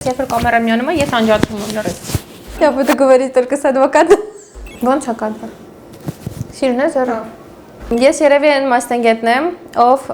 Երբ որ կամերան միանում է, ես անջատվում եմ լրիվ։ Я буду говорить только с адвокатом. Ոնց է կատվա։ Սիրուն է զորա։ Ես երևի այն մասնագետն եմ, ով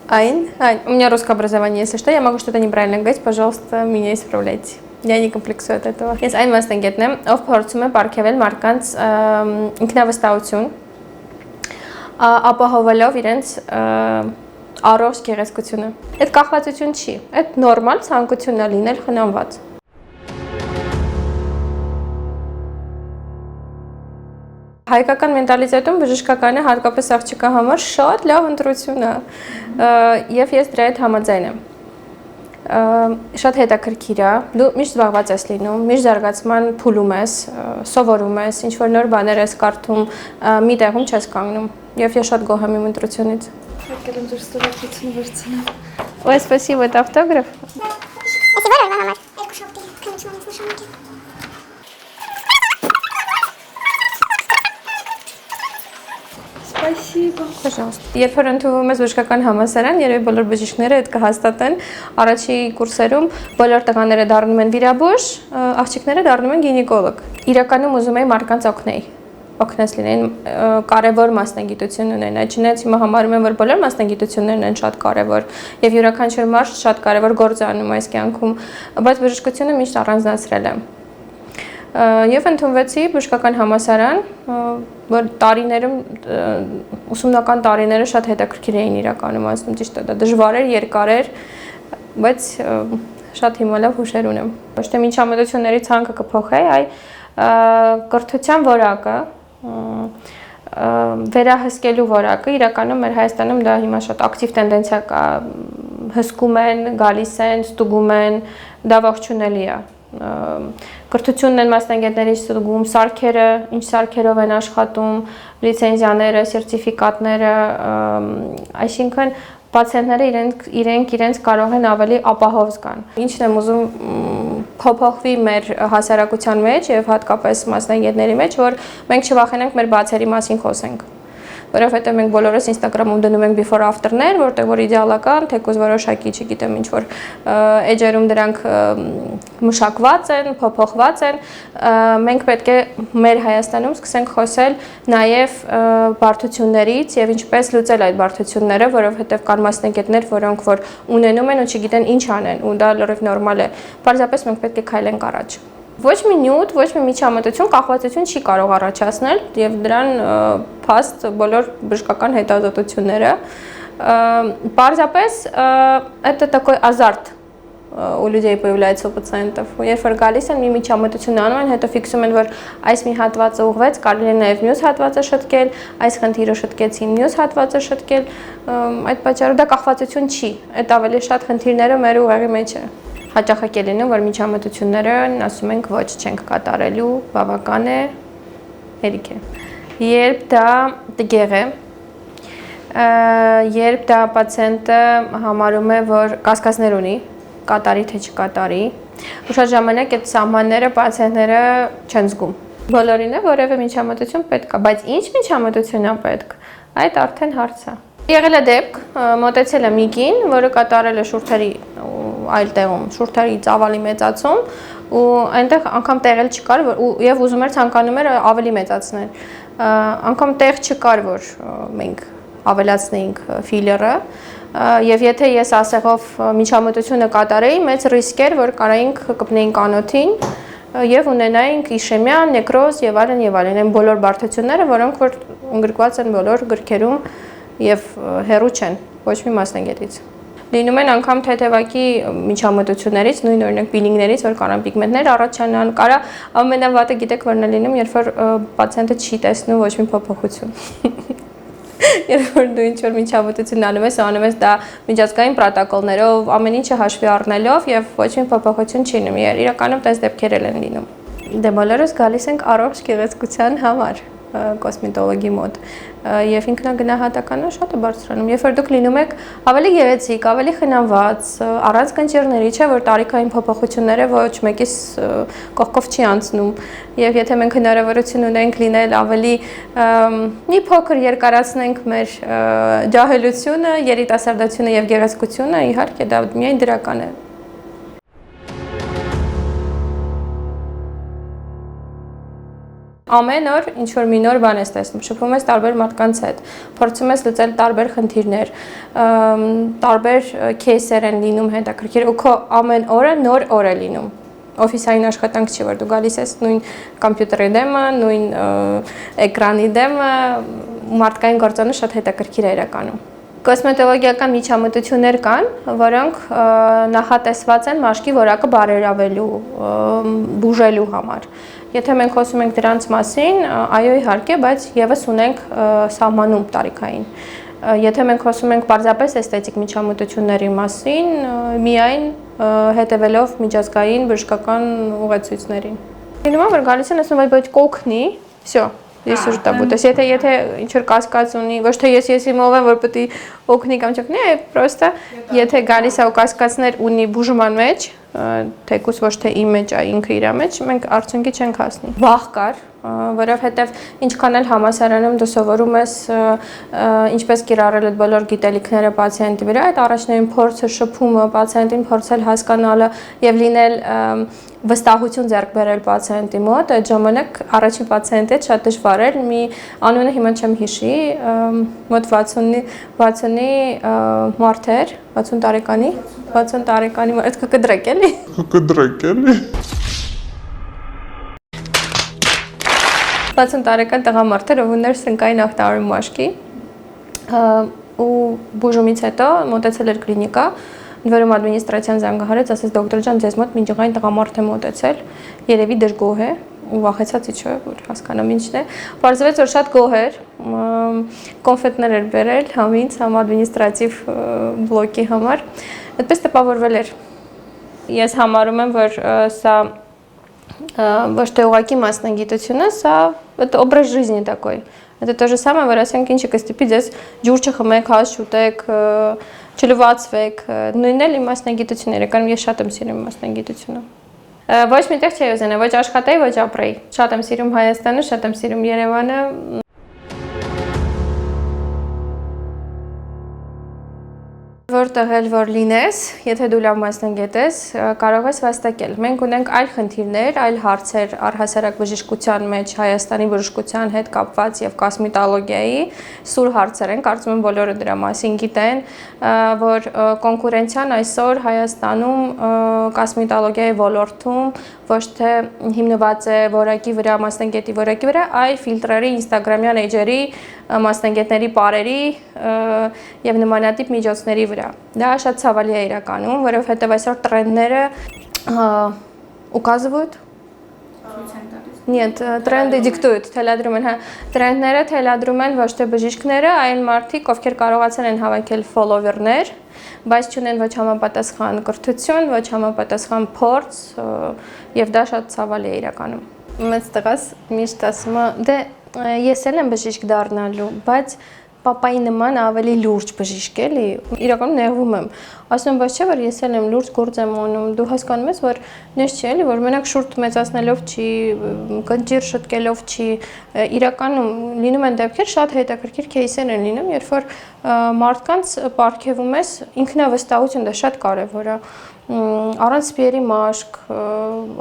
Айн. У меня русское образование, если что, я могу что-то неправильно говорить, пожалуйста, меня исправляйте. Я не комплексую от этого. Ես այն մասնագետն եմ, ով փորձում է պարգևել մարդկանց ինքնավստահություն, ապահովելով իրենց առողջ գեղեցկությունը։ Այդ կախվածություն չի, այդ նորմալ ցանկությունն է լինել խնամված։ Հայկական մենտալիտետում բժշկականը հատկապես աղջկա համար շատ լավ ընտրություն է, եւ ես դրա հետ համաձայն եմ։ Շատ հետաքրքիր է, դու միշտ զբաղված ես լինում, միշտ զարգացման փուլում ես, սովորում ես, ինչ որ նոր բաներ ես կարդում, մի տեղում չես կանգնում, եւ ես շատ գոհ եմ իմ ընտրությունից։ Хотела бы растолочиться вырцена. Ой, спасибо, это автограф. Спасибо. Пожалуйста. Երբ որ ընդունվում ես բժշկական համալսարան, երևի բոլոր բժիշկները այդ կհաստատեն, առաջի կուրսերում բոլոր տղաները դառնում են վիրաբույժ, աղջիկները դառնում են գինեկոլոգ։ Իրականում ուզում եմ մարդկանց օգնես լինեն կարևոր մասնագիտություն ունեն, այդպես հիմա համարում եմ, որ բոլոր մասնագիտություններն են շատ կարևոր եւ յուրաքանչյուր մարդ շատ կարևոր գործ անում այս կյանքում, բայց բժշկությունը միշտ առանձնացրել եմ։ Եվ ընդունվեցի բժշկական համալսարան, որ տարիներում ուսումնական տարիները շատ հետաքրքիր էին իրականում ասում, ճիշտ է, դա դժվար էր, երկար էր, բայց շատ հիմա լավ հուշեր ունեմ։ Ոչ թե միջամտությունների ցանկը կփոխի, այլ կրթության որակը վերահսկելու որակը իրականում մեր Հայաստանում դա հիմա շատ ակտիվ տենդենսիա կա, հսկում են, գալիս են, ստուգում են, դա ողջունելի է։ Կրթությունն են մասնագետների ստուգում, սարքերը, ինչ սարքերով են աշխատում, լիցենզիաները, սերտիֆիկատները, այսինքն պացիենտները իրենց կարող են ավելի ապահով զգան։ Ինչն եմ ուզում փոփոխվի մեր հասարակության մեջ եւ հատկապես մասնագետների մեջ, որ մենք չվախենանք մեր բացերի մասին խոսենք։ Որովհետեւ մենք բոլորս Instagram-ում դնում ենք before after-ներ, որտեղ որ իդեալական, թեկուզ որոշակի, չգիտեմ, ինչ որ էջերում դրանք մշակված են, փոփոխված են, մենք պետք է մեր Հայաստանում սկսենք խոսել նաեւ բարդություններից եւ ինչպես լուծել այդ բարդությունները, որովհետեւ կան մասնագետներ, որոնք որ ունենում են ու չգիտեն ինչ անեն, ու դա լրիվ նորմալ է։ Պարզապես մենք պետք է քայլենք առաջ։ Ոչ մի նյութ, ոչ մի միջամտություն կախվածություն չի կարող առաջացնել եւ дран փաստ բոլոր բժշկական հետազոտությունները պարզապես это такой азарт у людей появляется у пациентов. Երբ որ գալիս են մի միջամտություն անում են, հետո ֆիքսում են, որ այս մի հատվածը ուղղվեց, կարելի է նաեւ մյուս հատվածը շտկել, այս խնդիրը շտկեցին մյուս հատվածը շտկել, այդ պատճառով դա կախվածություն չի, այդ ավելի շատ խնդիրները մեր ուղեղի մեջ է։ Հաճախ է լինում, որ միջամտությունները ասում ենք ոչ չենք կատարելու, բավական է, հերիք է։ Երբ դա տգեղ է, երբ դա պացիենտը համարում է, որ կասկածներ ունի, կատարի թե չկատարի, ու շատ ժամանակ այդ սահմանները պացիենտները չեն զգում։ Բոլորին է որևէ միջամտություն պետք է, բայց ինչ միջամտություն է պետք, այդ արդեն հարց է։ Եղել է դեպք, մոտեցել է մի կին, որը կատարել է շուրթերի այլ տեղում, շուրթերի ծավալի մեծացում ու այնտեղ անգամ տեղ չկար եւ ուզում էր ցանկանում էր ավելի մեծացնել։ Անգամ տեղ չկար, որ մենք ավելացնեինք ֆիլերը եւ եթե ես ասեղով միջամտությունը կատարեի, մեծ ռիսկ էր, որ կարայինք կպնեինք անոթին եւ ունենայինք իշեմիա, նեկրոզ եւ այլն եւ այլն։ Այն բոլոր բարդությունները, որոնք որ ընդգրկված են բոլոր գրքերում եւ հերու չեն ոչ մի մասնագետից։ Լինում են անգամ թեթևակի միջամտություններից, նույն օրինակ պիլինգներից, որ կարան պիգմենտներ առաջանան, կարա ամենավատը գիտեք որն է լինում, երբ որ պացիենտը չի տեսնում ոչ մի փոփոխություն։ Երբ որ դու ինչ-որ միջամտություն անում ես դա միջազգային պրոտոկոլներով, ամեն ինչը հաշվի առնելով եւ ոչ մի փոփոխություն չի լինում։ Իրականում տես դեպքեր են լինում։ Դե բոլորս գալիս ենք առողջ գեղեցկության համար կոսմետոլոգի մոտ եւ ինքնագնահատականը շատ է բարձրանում։ Երբ որ դուք լինում եք ավելի գեղեցիկ, ավելի խնամված, առանց կնճիռների, չէ՞ որ տարիքային փոփոխությունները ոչ մեկիս կողքով չի անցնում։ Եվ եթե մենք հնարավորություն ունենք լինել ավելի մի փոքր երկարացնենք մեր ջահելությունը, երիտասարդությունը եւ գեղեցկությունը, իհարկե դա միայն դրական է։ Ամեն օր ինչ որ մի նոր բան ես տեսնում, շփվում ես տարբեր մարդկանց հետ, փորձում ես լուծել տարբեր խնդիրներ, տարբեր кейսեր են լինում հետաքրքիր, ու քո ամեն օրը նոր օր է լինում։ Օֆիսային աշխատանք չի, որ դու գալիս ես նույն կոմպյուտերի դեմը, նույն էկրանի դեմը, մարդկային գործոնը շատ հետաքրքիր է իրականում։ Կոսմետոլոգիական միջամտություններ կան, որոնք նախատեսված են մաշկի որակը բարելավելու, բուժելու համար։ Եթե մենք խոսում ենք դրանց մասին, այո իհարկե, բայց եւս ունենք սահմանում տարիքային։ Եթե մենք խոսում ենք պարզապես էսթետիկ միջամտությունների մասին, միայն հետևելով միջազգային բժշկական ուղեցույցներին։ Լինում է, որ գալիս են ասում, բայց կօգնի, всё, ես ուր տա բուտես։ Եթե ինչ որ կասկած ունի, ոչ թե ես իմով եմ, որ պետք է օգնի կամ չօգնի, այլ պրոստը եթե գալիս է ու կասկածներ ունի բուժման մեջ, թեկուզ ոչ թե իմ մեջ, այլ ինքը իր մեջ, մենք արդյունքի չենք հասնի։ Վախ կար, որովհետև ինչքան էլ համալսարանում դու սովորում ես ինչպես կիրառել այդ բոլոր գիտելիքները պացիենտի վրա, այդ առաջնային փորձը, շփումը, պացիենտին փորձել հասկանալը եւ լինել վստահություն ձեռք բերել պացիենտի մոտ, այդ ժամանակ առաջին պացիենտի հետ շատ դժվար էր, մի անունը հիմա չեմ հիշի, մոտ 60-ի մարդ էր, 60 տարեկանի մարդ կկդրեք էլի։ Կկդրեք էլի։ 60 տարեկան տղամարդ էր, ով ուներ սնկային ախտահարում մաշկի, ու բուժումից հետո մոտեցել էր կլինիկա, Որում ադմինիստրացիան զանգահարեց, ասեց դոկտոր ջան, ձեզ մոտ միջղային տղամարդ է մոտեցել, երևի դժգոհ է, ու վախեցած իջա, որ հասկանամ ինչն է։ Պարզվեց, որ շատ գոհ էր, կոնֆետներ էր բերել համ ինձ, համ ադմինիստրատիվ բլոկի համար, այդպես տպավորվել էր։ Ես համարում եմ, որ սա ոչ թե ուղղակի մասնագիտություն է, սա образ жизни такой։ Это то же самое, որ ասենք ինչը կստիպի ձեզ ջուր չխմեք, հաց չուտեք, չլվացվեք, նույնն էլ իմ մասնագիտությունները, կամ ես շատ եմ սիրում մասնագիտությունը։ Ոչ միտեղ չի ուզենա, ոչ աշխատեի, ոչ ապրեի։ Շատ եմ սիրում Հայաստանը, շատ եմ սիրում Երևանը։ Որտեղ էլ որ լինես, եթե դու լավ մասնագետ ես, կարող ես վաստակել։ Մենք ունենք այլ խնդիրներ, այլ հարցեր առհասարակ բժշկության մեջ, Հայաստանի բժշկության հետ կապված եւ կոսմետոլոգիայի սուր հարցեր են, կարծում եմ բոլորը դրա մասին գիտեն, որ կոնկուրենցիան այսօր Հայաստանում կոսմետոլոգիայի ոլորտում ոչ թե հիմնված է որակի վրա, մասնագետի որակի վրա, այլ ֆիլտրերի, ինստագրամյան էջերի, մասնագետների պարերի եւ նմանատիպ միջոցների վրա։ Դա շատ ցավալի է իրականում, որովհետեւ այսօր տրենդները указывают. Нет, тренды диктуют, թելադրում են, հա, տրենդները թելադրում են ոչ թե բժիշկները, այլ մարդիկ, ովքեր կարողացել են հավաքել ֆոլովերներ, բայց չունեն ոչ համապատասխան կրթություն, ոչ համապատասխան փորձ, եւ դա շատ ցավալի է իրականում։ Մեծ տղաս միշտ ասում է, դե ես էլ եմ բժիշկ դառնալու, բայց պապայի նման ավելի լուրջ բժիշկ էլի, իրականում նեղվում եմ, ասում եմ, բայց չէ, որ ես էլ եմ լուրջ գործ եմ անում, դու հասկանում ես, որ նես չի էլի, որ մենակ շուրջ մեծացնելով չի, կնճիր շտկելով չի, իրականում լինում են դեպքեր, շատ հետաքրքիր кейսեր են լինում, երբ որ մարդկանց պարգևում ես, ինքնավստահություն, դա շատ կարևոր է, առանց սպիերի մաշկ,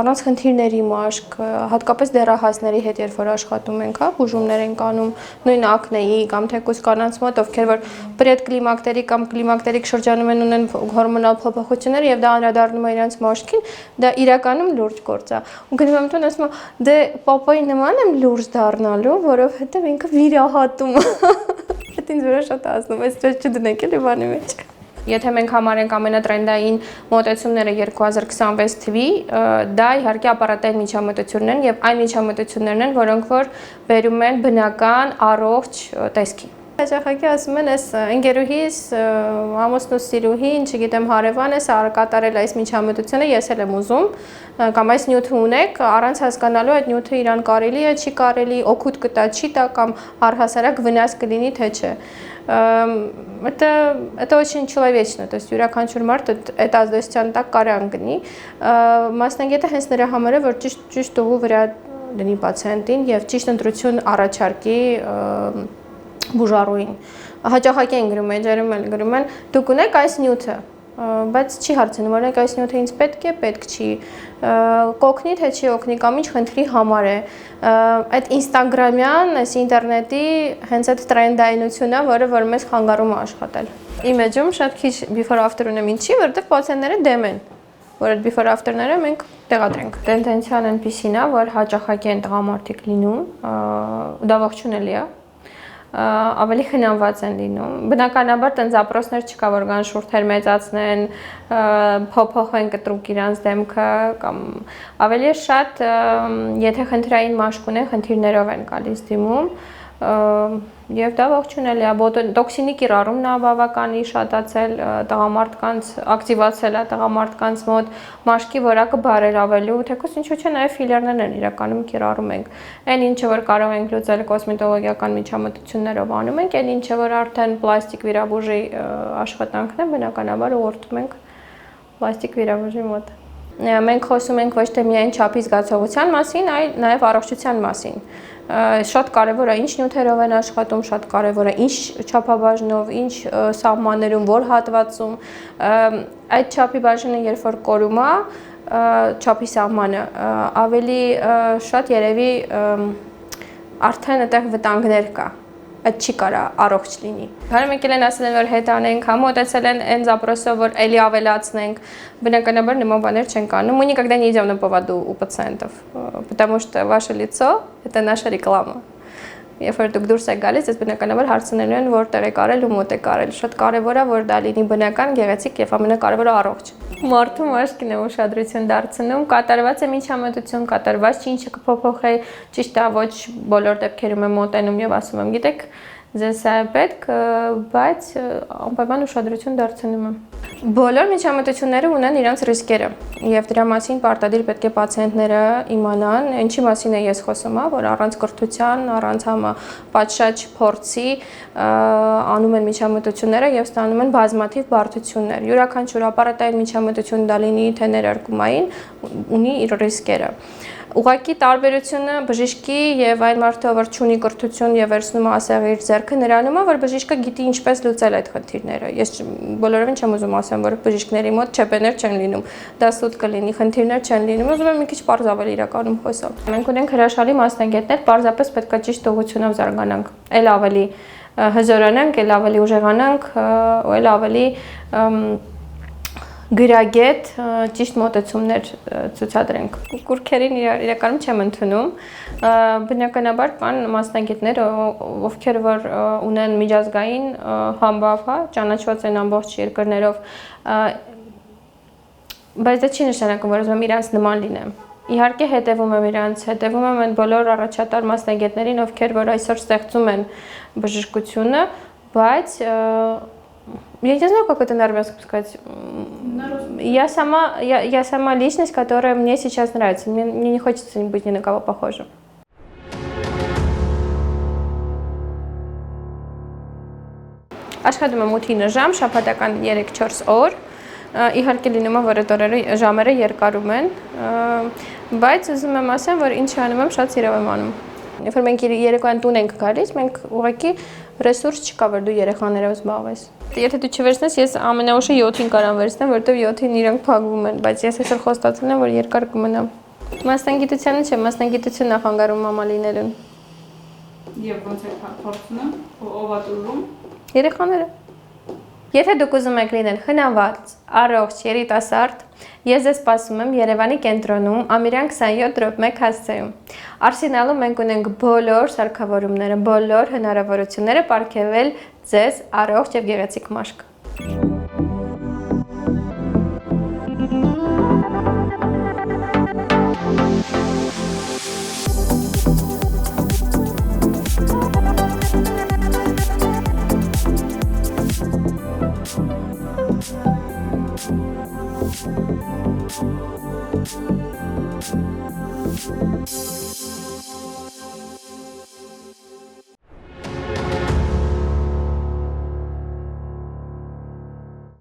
առանց խնդիրների մաշկ, հատկապես դեռահասների հետ երբ որ աշխատում ենք, հա, բուժումներ ենք անում, նույն ակնեի կամ թեկուզ կանանց մոտ, ովքեր որ պրեդկլիմակտերի կամ կլիմակտերիկ շրջանում են ունեն հորմոնալ փոփոխություններ եւ դա անդրադառնում է իրենց մաշկին, դա իրականում լուրջ գործ է։ Ու գնում եմ տուն ասում, դե պապայի նման եմ լուրջ դառնալու, որովհետեւ ինքը վիրահատում է։ Դա ինձ վրա շատ ազդում է, այսպես չդնեք էլի բանի մեջ։ Եթե մենք համարենք ամենատրենդային մոտեցումները 2026 թվի, դա իհարկե ապարատային միջամտություններն են եւ այն միջամտություններն են, որոնք որ բերում են բնական առողջ տեսքի։ Հաճախակի ասում են, այս ընկերուհիս, ամուսնու սիրուհին, չգիտեմ, հարևանս կատարել այս միջամտությունը, ես էլ եմ ուզում, կամ այս նյութը ունեք, առանց հասկանալու այդ նյութը իրան կարելի է, չի կարելի, օգուտ կտա, չի տա կամ առհասարակ վնաս կլինի, թե չէ։ Это очень человечно, то есть յուրաքանչյուր մարդ այդ ազդեցության տակ կարան գնի։ Մասնագետը հենց նրա համար է, որ ճիշտ ուղու վրա դնի պացիենտին եւ ճիշտ ընտրություն առաջարկի բուժառուին։ Հաճախակի են գրում, էջերում էլ գրում են, դուք ունեք այս նյութը, բայց չի հարցնում, օրինակ այս նյութը ինձ պետք չի, կօգնի թե չի օգնի կամ ինչ խնդրի համար է։ Այդ Instagram-յան, այս ինտերնետի հենց այդ տրենդայնությունն է, որը որ մեզ խանգարում է աշխատել։ Իմ էջում շատ քիչ before after ունեմ, ինչի, որովհետև պացիենտները դեմ են, որ այդ before after-ները մենք տեղադրենք։ Տենդենցիան այնպիսին է, որ հաճախակի են տղամարդիկ լինում, դա ողջունելի է։ Ավելի խնամված են լինում։ Բնականաբար տենց ապրոսներ չկա, որ կան շուրթեր մեծացնեն, փոփոխեն կտրուկ իրանց դեմքը կամ ավելի շատ, եթե խնդրային մաշկ ունեն, խնդիրներով են գալիս դիմում, եւ դա ողջունելի է, տոքսինի կիրառումն է բավականի շատացել տղամարդկանց, ակտիվացել է տղամարդկանց մոտ, մաշկի որակը բարելավելու, թեկուզ ինչու՞ չէ նաեւ ֆիլերներն են իրականում կիրառում ենք։ Այն ինչը որ կարող ենք լուծել կոսմետոլոգիական միջամտություններով անում ենք, այն ինչը որ արդեն պլաստիկ վիրաբույժի աշխատանքն է, բնականաբար ուղղորդում ենք պլաստիկ վիրաբույժի մոտ։ Մենք խոսում ենք ոչ թե միայն չափի զգացողության մասին, այլ նաեւ առողջության մասին։ Շատ կարևոր է ինչ նյութերով են աշխատում, շատ կարևոր է ինչ չափաբաժնով, ինչ սահմաններում, որ հատվածում։ Այդ չափի բաժինը երբ որ կորում է, չափի սահմանը, ավելի շատ երևի արդեն այդտեղ վտանգներ կա։ Այդ չի կարա առողջ լինի։ Բարի մեկ են ասել են որ հետ անենք, համոտեցել են այն զապրոսով որ էլի ավելացնենք, բնականաբար նման բաներ չեն կանում, мы никогда не идем на поводу у пациентов, потому что ваше лицо это наша реклама. Երբ որ դուք դուրս եք գալիս, ես բնականաբար հարցնելու են որտեղ եք արել ու մոտ եք արել։ Շատ կարևոր է որ դա լինի բնական, գեղեցիկ եւ ամենակարևորը առողջ։ Մարդու մաշկին է ուշադրություն դարձնում, կատարված է միջամտություն, կատարված չի ինչը կփոփոխի, ճիշտ է ոչ բոլոր դեպքերում եմ մոտենում եւ ասում եմ, գիտեք, ձեզ է պետք, բայց անպայման ուշադրություն դարձնում եմ։ Բոլոր միջամտությունները ունեն իրենց ռիսկերը եւ դրա մասին պարտադիր պետք է պացիենտները իմանան, ինչի մասին է ես խոսում, որ առանց կրթության, առանց պատշաճ փորձի անում են միջամտությունները եւ ստանում են բազմաթիվ բարդություններ։ Յուրաքանչյուր ապարատային միջամտություն դա լինի թե ներարկումային ունի իր ռիսկերը։ Ուղղակի տարբերությունը բժիշկի եւ այն մարդու, որ ունի կրթություն եւ վերցնում ասեղը իր ձեռքը նրանում է, որ բժիշկը գիտի ինչպես լուծել այդ խնդիրները։ Ես բոլորովին չեմ ուզում ասեմ, որ բժիշկների մոտ ЧՊ-ներ չեն լինում, դա սուտ կլինի, խնդիրներ չեն լինում, ուզում եմ մի քիչ պարզավել իրականում խոսալ։ Մենք ունենք հրաշալի մասնագետներ, պարզապես պետք է ճիշտ ուղղությունով զարգանանք, այլ ավելի հզորանանք, այլ ավելի ուժեղանանք, այլ ավելի գրագետ ճիշտ մոտեցումներ ցուցադրենք։ Կուրքերին իրականում չեմ ընդունում։ Բնականաբար կան մասնագետներ, ովքեր որ ունեն միջազգային համբավ, ճանաչված են ամբողջ երկրներով, բայց դա չի նշանակում, որ ուզում եմ իրանց նման լինեմ։ Իհարկե հետևում եմ իրանց, հետևում եմ այն բոլոր առաջատար մասնագետներին, ովքեր որ այսօր ստեղծում են божествությունը, բայց я не знаю, как это на армянском сказать. Я сама личность, которая мне сейчас нравится. Мне не хочется быть ни на кого похожим. Աշխատում եմ 8-9 ժամ, շաբաթական 3-4 օր։ Իհարկե լինում է, որ այդ օրերը ժամերը երկարում են, բայց ուզում եմ ասեմ, որ ինչ անում եմ, շատ սիրով եմ անում։ Երբ որ մենք երեկոյան տուն ենք գալիս, մենք ուղղակի ռեսուրս չկա, որ դու երեխաներով զբաղվես։ Եթե դու չվերցնես, ես ամենաուշը 7-ին կարամ վերցնեմ, որովհետև 7-ին իրանք փակվում են, բայց ես այսօր խոստացել եմ, որ երկար կմնամ։ Մասնագիտությանը չէ, մասնագիտությունն է խանգարում մամա լինելուն։ Եվ ոնց է փորձում, ով է տուրում։ Երեխաները։ Եթե դուք ուզում եք լինել խնամված, առողջ, երիտասարդ, ես ձեզ սպասում եմ Երևանի կենտրոնում, Ամիրյան 27/1 հասցեում։ Արսենալում մենք ունենք բոլոր սարքավորումները, բոլոր հնարավորությունները պարգևել ձեզ առողջ եւ գեղեցիկ մաշկ։ Thank you.